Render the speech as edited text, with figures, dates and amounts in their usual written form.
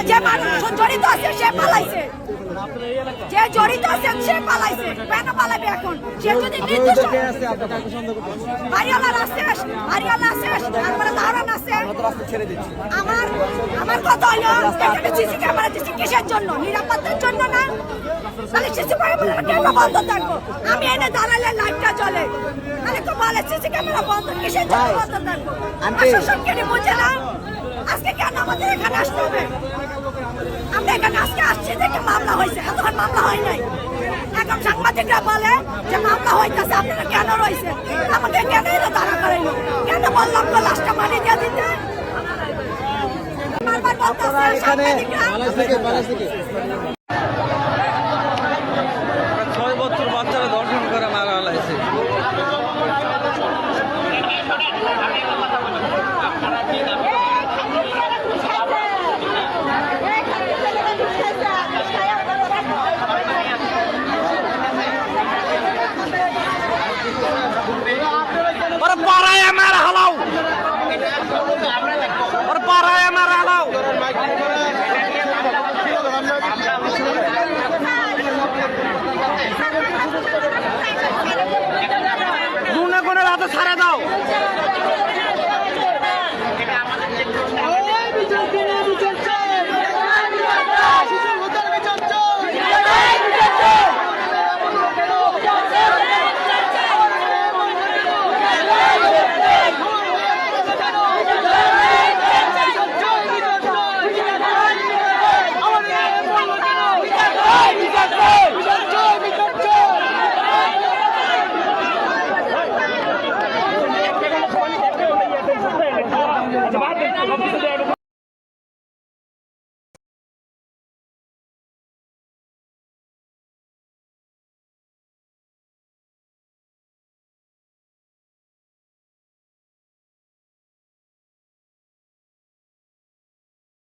যে মানুষ জড়িত আছে সে পালাইছে, যে জড়িত আছে সে পালাইছে। কেন পালাবে এখন? সে যদি নির্দোষ হারিয়ালার আছে, হারিয়ালা আছে, তারপরে দারুণ আছে। আমার কথা হলো এখানে সিসি ক্যামেরা দিচ্ছি কিসের জন্য? নিরাপত্তার জন্য না? তাহলে সিসি ক্যামেরা কেন বন্ধ থাকবো? আমি এনে দাঁড়ালে লাইটটা জ্বলে, তাহলে তো বলে সিসি ক্যামেরা বন্ধ, কিসের জন্য বন্ধ থাকবো? প্রশাসনকে বুঝে না আজকে কেন আমাদের এখানে আসতে হবে? আমরা এখানে আজকে আসছি দেখে মামলা হয়েছে, এতক্ষণ মামলা হয় নাই। এখন সাংবাদিকরা বলে যে মামলা হইতেছে, আপনারা কেন রয়েছে? আমাকে কেন এনে দাঁড়া করাইলো? কেন বললাম তো লাশটা মারি দিয়ে দিতে? বারবার বলতেছে সাংবাদিকরা 6 বছর বাচ্চারা দর্শন করে মারা হলাইছে। পাড়ায় আমার হালাও, পাড়ায় আমার হালাও। গুনে গুনে রাতে ছাড়া দাও। Vamos